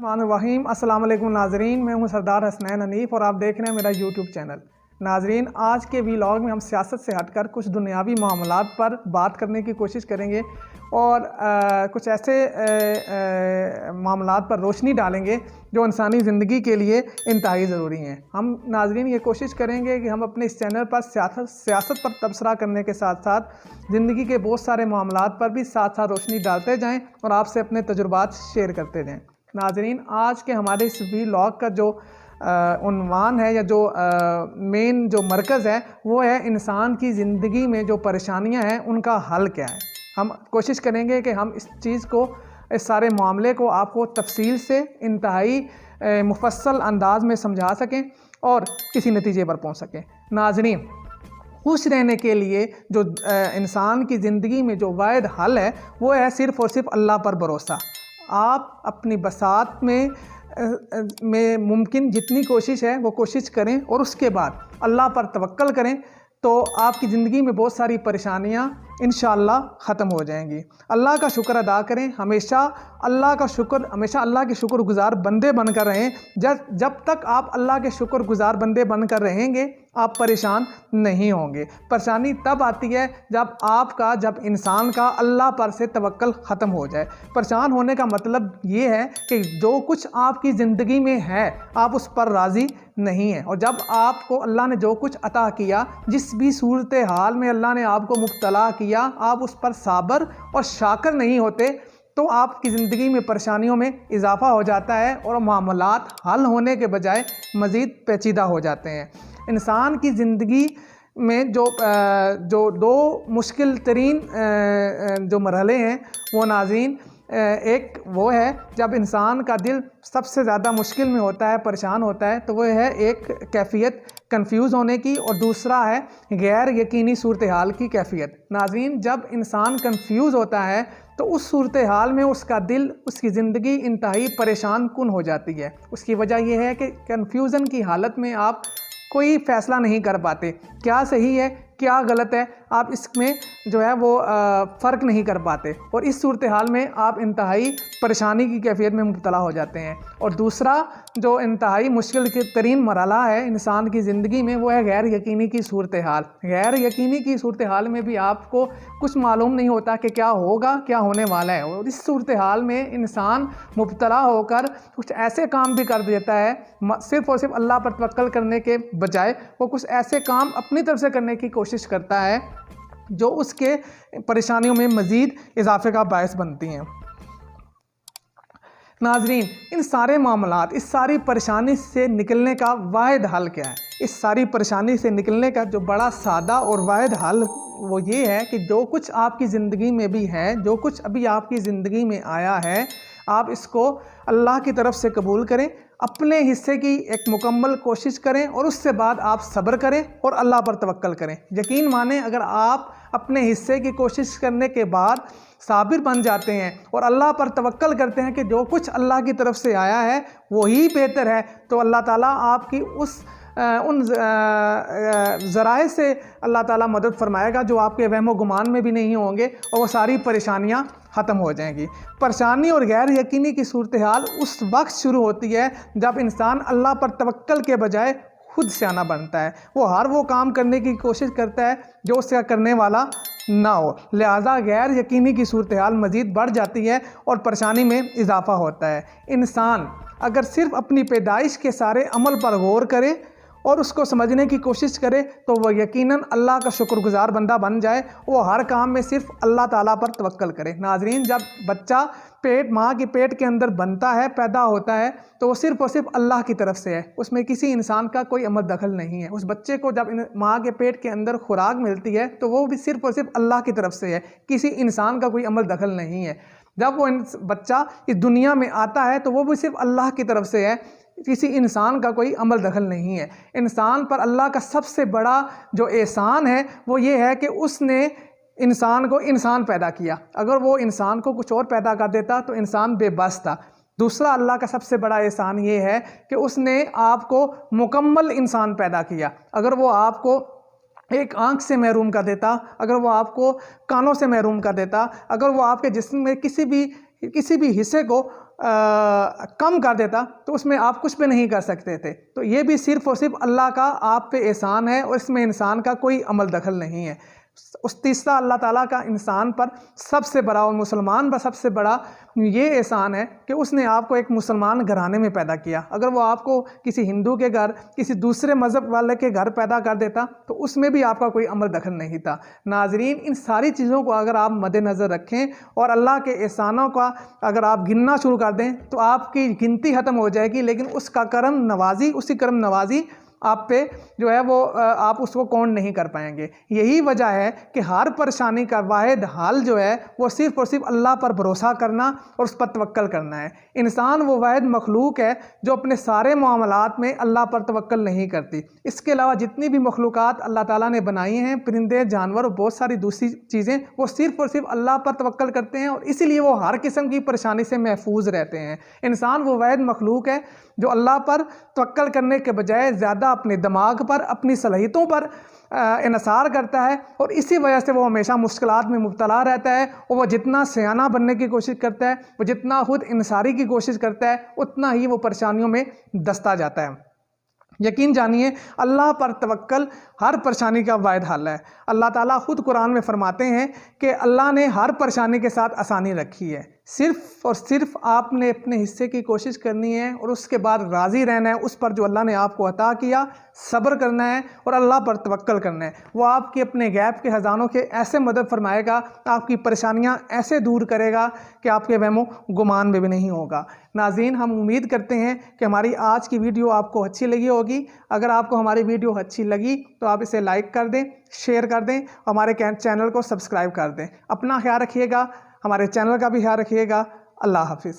बिस्मिल्लाहिर्रहमानिर्रहीम। अस्सलाम वालेकुम नाजरीन, मैं हूं सरदार हसनैन हनीफ और आप देख रहे हैं मेरा यूट्यूब चैनल। नाजरीन, आज के व्लॉग में हम सियासत से हटकर कुछ दुनियावी मामलात पर बात करने की कोशिश करेंगे और कुछ ऐसे मामलात पर रोशनी डालेंगे जो इंसानी ज़िंदगी के लिए इंतहाई ज़रूरी हैं। हम नाजरीन ये कोशिश करेंगे कि हम अपने इस चैनल पर सियासत पर तबसरा करने के साथ साथ ज़िंदगी के बहुत सारे मामलात पर भी साथ साथ रोशनी डालते जाएँ और आपसे अपने तजुर्बात शेयर करते जाएँ। नाजरीन, आज के हमारे इस व्लॉग का जो उन्वान है या जो मेन जो मरकज़ है वो है इंसान की ज़िंदगी में जो परेशानियां हैं उनका हल क्या है। हम कोशिश करेंगे कि हम इस चीज़ को, इस सारे मामले को आपको तफसील से इंतहाई मुफस्सल अंदाज में समझा सकें और किसी नतीजे पर पहुंच सकें। नाजरीन, खुश रहने के लिए जो इंसान की ज़िंदगी में जो वाहिद हल है वो है सिर्फ़ और सिर्फ अल्लाह पर भरोसा। आप अपनी बसात में मुमकिन जितनी कोशिश है वो कोशिश करें और उसके बाद अल्लाह पर तवक्कल करें तो आपकी ज़िंदगी में बहुत सारी परेशानियां इंशाअल्लाह ख़त्म हो जाएंगी। अल्लाह का शुक्र अदा करें, हमेशा अल्लाह के शुक्रगुज़ार बंदे बनकर रहें। जब तक आप अल्लाह के शुक्रगुज़ार बंदे बनकर रहेंगे आप परेशान नहीं होंगे। परेशानी तब आती है जब इंसान का अल्लाह पर से तवक्कल ख़त्म हो जाए। परेशान होने का मतलब ये है कि जो कुछ आपकी ज़िंदगी में है आप उस पर राज़ी नहीं है, और जब आपको अल्लाह ने जो कुछ अता किया, जिस भी सूरत हाल में अल्लाह ने आपको मुब्तला किया, आप उस पर साबर और शाकर नहीं होते तो आपकी ज़िंदगी में परेशानियों में इजाफ़ा हो जाता है और मामलात हल होने के बजाय मज़ीद पेचीदा हो जाते हैं। इंसान की ज़िंदगी में जो दो मुश्किल तरीन जो मरहले हैं वो नाज़रीन, एक वो है जब इंसान का दिल सबसे ज़्यादा मुश्किल में होता है, परेशान होता है, तो वो है एक कैफियत कंफ्यूज होने की, और दूसरा है गैर यकीनी सूरत हाल की कैफियत। नाज़रीन, जब इंसान कंफ्यूज होता है तो उस सूरत हाल में उसका दिल, उसकी ज़िंदगी इंतहाई परेशान कुन हो जाती है। उसकी वजह यह है कि कन्फ्यूज़न की हालत में आप कोई फ़ैसला नहीं कर पाते, क्या सही है क्या गलत है, आप इसमें जो है वो फ़र्क नहीं कर पाते, और इस सूरत हाल में आप इंतहाई परेशानी की कैफियत में मुब्तला हो जाते हैं। और दूसरा जो इंतहाई मुश्किल के तरीन मरहला है इंसान की ज़िंदगी में वो है गैर यकीनी की सूरत हाल। गैर यकीनी की सूरत हाल में भी आपको कुछ मालूम नहीं होता कि क्या होगा, क्या होने वाला है, और इस सूरत हाल में इंसान मुब्तला होकर कुछ ऐसे काम भी कर देता है, सिर्फ़ और सिर्फ अल्लाह पर तवक्कल करने के बजाय वो कुछ ऐसे काम अपनी तरफ से करने की कोशिश करता है जो उसके परेशानियों में मज़ीद इजाफे का बायस बनती हैं। नाजरीन, इन सारे मामलात, इस सारी परेशानी से निकलने का वाहिद हल क्या है? इस सारी परेशानी से निकलने का जो बड़ा सादा और वाहिद हल वो ये है कि जो कुछ आपकी ज़िंदगी में भी है, जो कुछ अभी आपकी ज़िंदगी में आया है, आप इसको अल्लाह की तरफ से कबूल करें, अपने हिस्से की एक मुकम्मल कोशिश करें और उससे बाद आप सब्र करें और अल्लाह पर तवक्कल करें। यकीन माने, अगर आप अपने हिस्से की कोशिश करने के बाद साबिर बन जाते हैं और अल्लाह पर तवक्कल करते हैं कि जो कुछ अल्लाह की तरफ से आया है वही बेहतर है, तो अल्लाह ताला आपकी उन ज़राए से अल्लाह ताला मदद फरमाएगा जो आपके वहमो गुमान में भी नहीं होंगे, और वो सारी परेशानियां ख़त्म हो जाएंगी। परेशानी और गैर यकीनी की सूरत हाल उस वक्त शुरू होती है जब इंसान अल्लाह पर तवक्कल के बजाय खुद सियाना बनता है। वो हर वो काम करने की कोशिश करता है जो उसका करने वाला ना हो, लिहाजा गैर यकीनी की सूरत हाल मज़ीद बढ़ जाती है और परेशानी में इजाफ़ा होता है। इंसान अगर सिर्फ़ अपनी पैदाइश के सारे अमल पर गौर करे और उसको समझने की कोशिश करे तो वह यकीनन अल्लाह का शुक्रगुज़ार बंदा बन जाए, वो हर काम में सिर्फ अल्लाह ताला पर तवक्कल करे। नाजरीन, जब बच्चा माँ के पेट के अंदर बनता है, पैदा होता है, तो वो सिर्फ़ और सिर्फ अल्लाह की तरफ से है, उसमें किसी इंसान का कोई अमल दखल नहीं है। उस बच्चे को जब माँ के पेट के अंदर खुराक मिलती है तो वो भी सिर्फ़ और सिर्फ अल्लाह की तरफ से है, किसी इंसान का कोई अमल दखल नहीं है। जब वो बच्चा इस दुनिया में आता है तो वो भी सिर्फ अल्लाह की तरफ से है, किसी इंसान का कोई अमल दखल नहीं है। इंसान पर अल्लाह का सबसे बड़ा जो एहसान है वो ये है कि उसने इंसान को इंसान पैदा किया। अगर वो इंसान को कुछ और पैदा कर देता तो इंसान बेबस था। दूसरा अल्लाह का सबसे बड़ा एहसान ये है कि उसने आपको मुकम्मल इंसान पैदा किया। अगर वो आपको एक आँख से महरूम कर देता, अगर वो आपको कानों से महरूम कर देता, अगर वो आपके जिस्म में किसी भी हिस्से को कम कर देता तो उसमें आप कुछ भी नहीं कर सकते थे। तो ये भी सिर्फ़ और सिर्फ अल्लाह का आप पे एहसान है और इसमें इंसान का कोई अमल दखल नहीं है। उस तीसरा अल्लाह ताला का इंसान पर सबसे बड़ा और मुसलमान पर सबसे बड़ा ये एहसान है कि उसने आपको एक मुसलमान घराने में पैदा किया। अगर वो आपको किसी हिंदू के घर, किसी दूसरे मज़हब वाले के घर पैदा कर देता तो उसमें भी आपका कोई अमल दखल नहीं था। नाज़रीन, इन सारी चीज़ों को अगर आप मद्देनज़र रखें और अल्लाह के एहसानों का अगर आप गिनना शुरू कर दें तो आपकी गिनती ख़त्म हो जाएगी, लेकिन उसका करम नवाजी, उसी करम नवाजी आप पे जो है वो आप उसको काउंट नहीं कर पाएंगे। यही वजह है कि हर परेशानी का वाहिद हल जो है वो सिर्फ़ और सिर्फ अल्लाह पर भरोसा करना और उस पर तवक्कल करना है। इंसान वो वाहिद मखलूक है जो अपने सारे मामलात में अल्लाह पर तवक्कल नहीं करती। इसके अलावा जितनी भी मखलूक़ात अल्लाह ताला ने बनाई हैं, परिंदे, जानवर और बहुत सारी दूसरी चीज़ें, वो सिर्फ़ और सिर्फ अल्लाह पर तवक्कल करते हैं और इसीलिए वो हर किस्म की परेशानी से महफूज रहते हैं। इंसान वो वाहिद मखलूक है जो अल्लाह पर तवक्कल करने के बजाय ज़्यादा अपने दिमाग पर, अपनी सलाहियतों पर इन्हिसार करता है और इसी वजह से वो हमेशा मुश्किलात में मुब्तला रहता है। और वो जितना सियाना बनने की कोशिश करता है, वो जितना खुद इंसारी की कोशिश करता है, उतना ही वो परेशानियों में दस्ता जाता है। यकीन जानिए, अल्लाह पर तवक्कल हर परेशानी का वाहिद हल है। अल्लाह ताला खुद कुरान में फरमाते हैं कि अल्लाह ने हर परेशानी के साथ आसानी रखी है। सिर्फ़ और सिर्फ आपने अपने हिस्से की कोशिश करनी है और उसके बाद राज़ी रहना है उस पर जो अल्लाह ने आपको अता किया, सब्र करना है और अल्लाह पर तवक्कल करना है। वो आपकी अपने गैब के ख़जानों के ऐसे मदद फरमाएगा, आपकी परेशानियां ऐसे दूर करेगा कि आपके वहमो गुमान में भी नहीं होगा। नाज़रीन, हम उम्मीद करते हैं कि हमारी आज की वीडियो आपको अच्छी लगी होगी। अगर आपको हमारी वीडियो अच्छी लगी तो आप इसे लाइक कर दें, शेयर कर दें, हमारे चैनल को सब्सक्राइब कर दें। अपना ख्याल रखिएगा, हमारे चैनल का भी ख्याल रखिएगा। अल्लाह हाफिज़।